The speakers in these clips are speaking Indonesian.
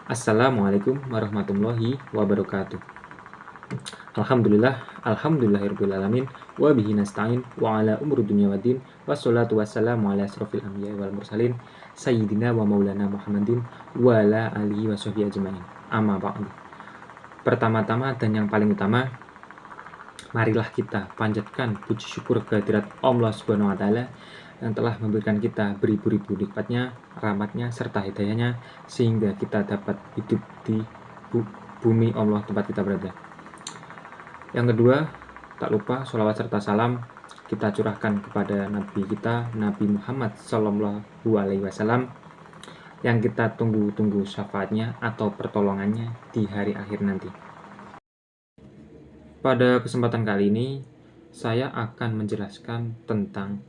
Assalamualaikum warahmatullahi wabarakatuh. Alhamdulillahirabbil alamin wa bihi nasta'in wa ala umuri dunya waddin wassalatu wassalamu ala asrofil anbiya'i wal mursalin sayyidina wa maulana Muhammadin wa ala alihi washabihi ajmain. Amma ba'du. Pertama-tama dan yang paling utama, marilah kita panjatkan puji syukur kehadirat Allah Subhanahu wa taala yang telah memberikan kita beribu-ribu nikmatnya, rahmatnya, serta hidayahnya sehingga kita dapat hidup di bumi Allah tempat kita berada. Yang kedua, tak lupa sholawat serta salam kita curahkan kepada Nabi kita, Nabi Muhammad Sallallahu Alaihi Wasallam, yang kita tunggu-tunggu syafaatnya atau pertolongannya di hari akhir nanti. Pada kesempatan kali ini, saya akan menjelaskan tentang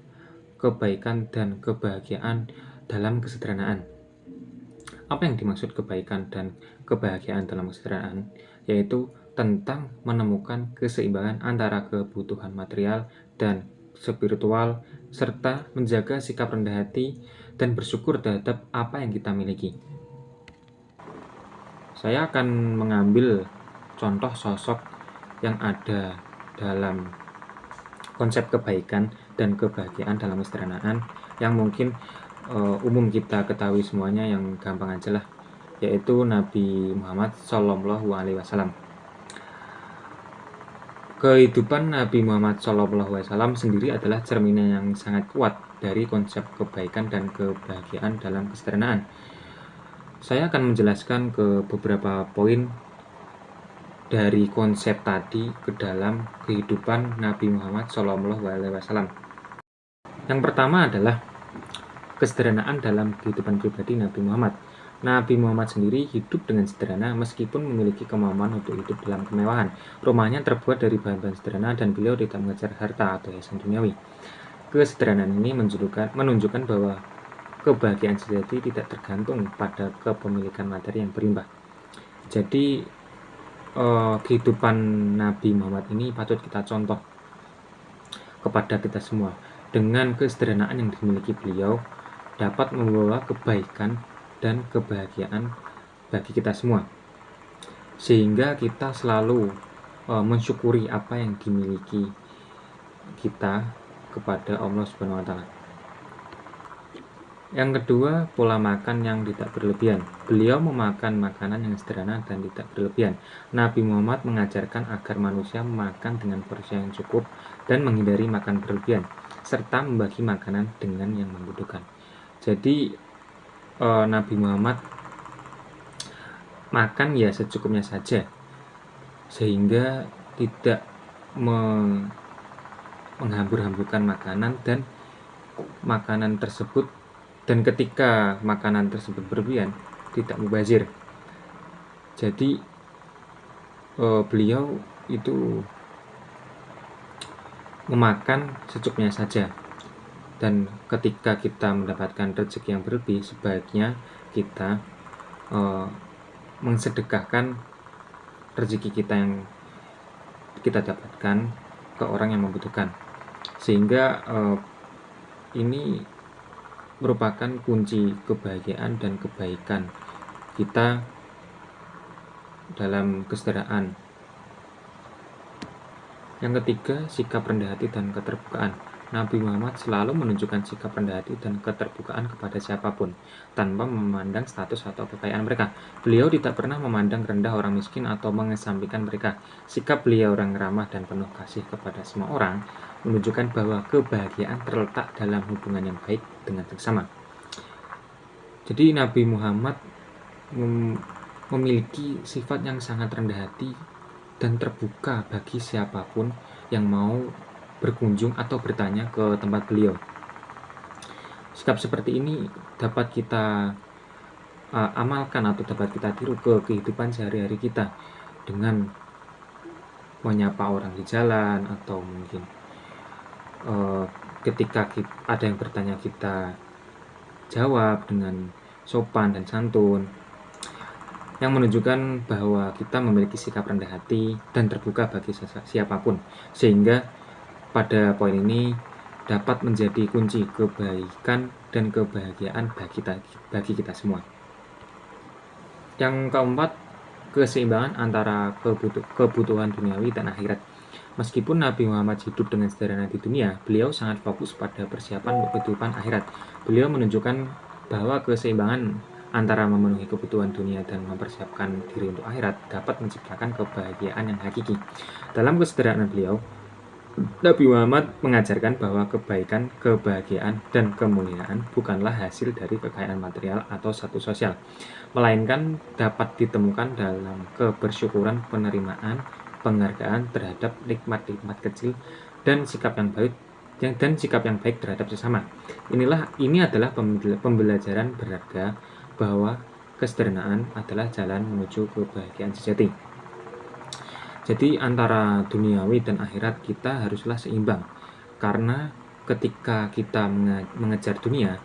kebaikan dan kebahagiaan dalam kesederhanaan. Apa yang dimaksud kebaikan dan kebahagiaan dalam kesederhanaan? Yaitu tentang menemukan keseimbangan antara kebutuhan material dan spiritual, serta menjaga sikap rendah hati dan bersyukur terhadap apa yang kita miliki. Saya akan mengambil contoh sosok yang ada dalam konsep kebaikan dan kebahagiaan dalam kesederhanaan yang mungkin umum kita ketahui semuanya, yang gampang aja lah, yaitu Nabi Muhammad Sallallahu Alaihi Wasallam. Kehidupan Nabi Muhammad SAW sendiri adalah cerminan yang sangat kuat dari konsep kebaikan dan kebahagiaan dalam kesederhanaan. Saya akan menjelaskan ke beberapa poin dari konsep tadi ke dalam kehidupan Nabi Muhammad SAW. Yang pertama adalah kesederhanaan dalam kehidupan pribadi Nabi Muhammad. Nabi Muhammad sendiri hidup dengan sederhana meskipun memiliki kemampuan untuk hidup dalam kemewahan. Rumahnya terbuat dari bahan-bahan sederhana dan beliau tidak mengejar harta atau hiasan duniawi. Kesederhanaan ini menunjukkan bahwa kebahagiaan sejati tidak tergantung pada kepemilikan materi yang berlimpah. Jadi kehidupan Nabi Muhammad ini patut kita contoh kepada kita semua. Dengan kesederhanaan yang dimiliki beliau dapat membawa kebaikan dan kebahagiaan bagi kita semua, sehingga kita selalu mensyukuri apa yang dimiliki kita kepada Allah Subhanahu wa taala. Yang kedua, pola makan yang tidak berlebihan. Beliau memakan makanan yang sederhana dan tidak berlebihan. Nabi Muhammad mengajarkan agar manusia makan dengan porsi yang cukup dan menghindari makan berlebihan, serta membagi makanan dengan yang membutuhkan. Jadi Nabi Muhammad makan ya secukupnya saja, sehingga tidak menghambur-hamburkan makanan dan makanan tersebut, dan ketika makanan tersebut berlebihan tidak mubazir. Jadi beliau itu memakan secukupnya saja, dan ketika kita mendapatkan rezeki yang berlebih, sebaiknya kita mensedekahkan rezeki kita yang kita dapatkan ke orang yang membutuhkan, sehingga ini merupakan kunci kebahagiaan dan kebaikan kita dalam kesederhanaan. Yang ketiga, sikap rendah hati dan keterbukaan. Nabi Muhammad selalu menunjukkan sikap rendah hati dan keterbukaan kepada siapapun, tanpa memandang status atau kekayaan mereka. Beliau tidak pernah memandang rendah orang miskin atau mengesampingkan mereka. Sikap beliau yang ramah dan penuh kasih kepada semua orang menunjukkan bahwa kebahagiaan terletak dalam hubungan yang baik dengan sesama. Jadi Nabi Muhammad memiliki sifat yang sangat rendah hati dan terbuka bagi siapapun yang mau berkunjung atau bertanya ke tempat beliau. Sikap seperti ini dapat kita amalkan atau dapat kita tiru ke kehidupan sehari-hari kita, dengan menyapa orang di jalan, atau mungkin ketika ada yang bertanya kita jawab dengan sopan dan santun, yang menunjukkan bahwa kita memiliki sikap rendah hati dan terbuka bagi siapapun, sehingga pada poin ini dapat menjadi kunci kebaikan dan kebahagiaan bagi kita semua. Yang keempat, keseimbangan antara kebutuhan duniawi dan akhirat. Meskipun Nabi Muhammad hidup dengan sederhana di dunia, beliau sangat fokus pada persiapan kehidupan akhirat. Beliau menunjukkan bahwa keseimbangan antara memenuhi kebutuhan dunia dan mempersiapkan diri untuk akhirat dapat menciptakan kebahagiaan yang hakiki. Dalam kesederhanaan beliau, Nabi Muhammad mengajarkan bahwa kebaikan, kebahagiaan, dan kemuliaan bukanlah hasil dari kekayaan material atau status sosial, melainkan dapat ditemukan dalam kebersyukuran, penerimaan, penghargaan terhadap nikmat-nikmat kecil, dan sikap yang baik terhadap sesama. Ini adalah pembelajaran berharga bahwa kesederhanaan adalah jalan menuju kebahagiaan sejati. Jadi antara duniawi dan akhirat kita haruslah seimbang, karena ketika kita mengejar dunia,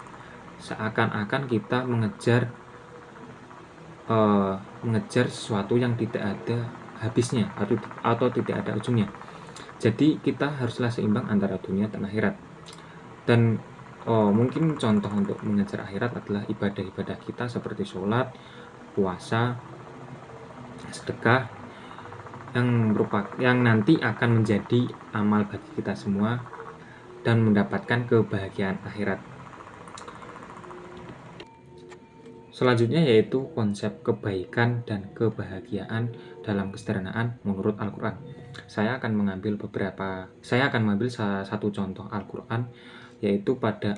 seakan-akan kita mengejar sesuatu yang tidak ada habisnya atau tidak ada ujungnya. Jadi kita haruslah seimbang antara dunia dan akhirat. Dan mungkin contoh untuk mengejar akhirat adalah ibadah-ibadah kita seperti sholat, puasa, sedekah, yang nanti akan menjadi amal bagi kita semua dan mendapatkan kebahagiaan akhirat. Selanjutnya yaitu konsep kebaikan dan kebahagiaan dalam kesederhanaan menurut Al-Quran. Saya akan mengambil salah satu contoh Al-Quran, yaitu pada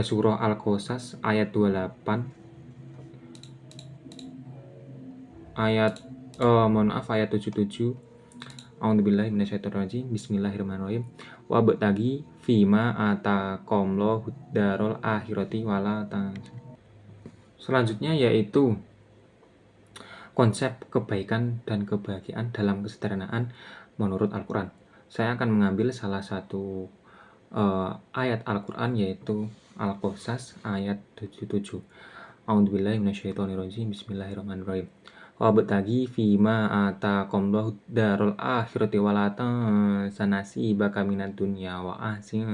surah Al-Qasas ayat 28 ayat 77. A'udzubillahi minasyaitonirrajim. Bismillahirrahmanirrahim. Wabtaghi fima ataqallahu darul akhirati wala tansa. Selanjutnya yaitu konsep kebaikan dan kebahagiaan dalam kesederhanaan menurut Al-Quran. Saya akan mengambil salah satu ayat Al-Quran, yaitu Al-Qasas ayat 77. A'udzubillahi minasyaitonirrajim. Bismillahirrahmanirrahim. Wabtaghi fima ataqallahu darul akhirati wala tansa nasibaka minad dunya wa ahsin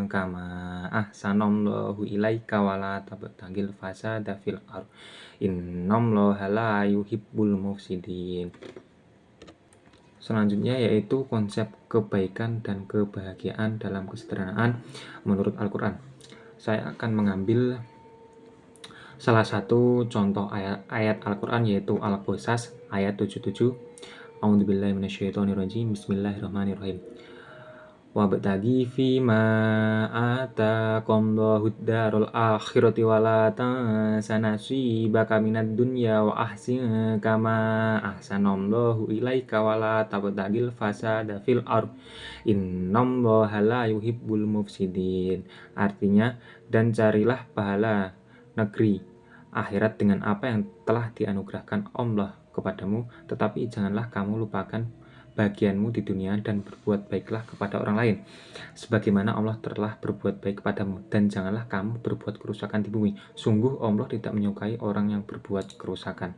kama ahsanallahu ilaika wala tabtagil fasada fil ardh innallaha la yuhibbul mufsidin. Selanjutnya yaitu konsep kebaikan dan kebahagiaan dalam kesederhanaan menurut Al-Quran. Saya akan mengambil salah satu contoh ayat Al-Quran, yaitu Al-Qasas ayat 77. A'udzubillahi minasyaitonirrajim. Bismillahirrahmanirrahim. Wabtaghi fima ataqallahu darul akhirati wala tansa nasibaka minad dunya wa ahsin kama ahsanallahu ilaika wala tabtagil fasada fil ardh innallaha la yuhibbul mufsidin. Artinya, dan carilah pahala negeri akhirat dengan apa yang telah dianugerahkan Allah kepadamu, tetapi janganlah kamu lupakan bagianmu di dunia dan berbuat baiklah kepada orang lain sebagaimana Allah telah berbuat baik kepadamu, dan janganlah kamu berbuat kerusakan di bumi. Sungguh Allah tidak menyukai orang yang berbuat kerusakan.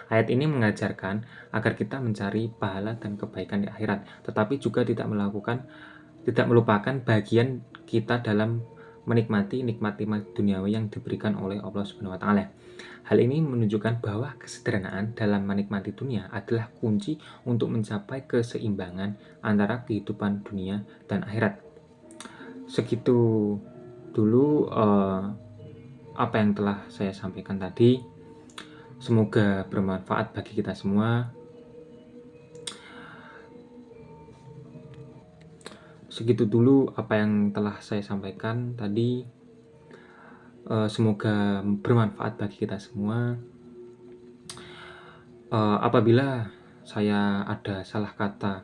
Ayat ini mengajarkan agar kita mencari pahala dan kebaikan di akhirat, tetapi juga tidak melupakan bagian kita dalam menikmati nikmat-nikmat duniawi yang diberikan oleh Allah Subhanahu wa taala. Hal ini menunjukkan bahwa kesederhanaan dalam menikmati dunia adalah kunci untuk mencapai keseimbangan antara kehidupan dunia dan akhirat. Segitu dulu apa yang telah saya sampaikan tadi. Semoga bermanfaat bagi kita semua. Segitu dulu apa yang telah saya sampaikan tadi. Semoga bermanfaat bagi kita semua. Apabila saya ada salah kata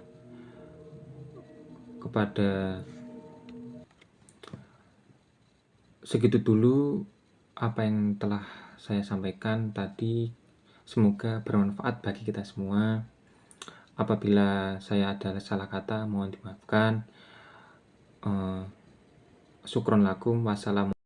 kepada segitu dulu apa yang telah saya sampaikan tadi. Semoga bermanfaat bagi kita semua. Apabila saya ada salah kata, mohon dimaafkan. Syukron lakum. Wassalamualaikum.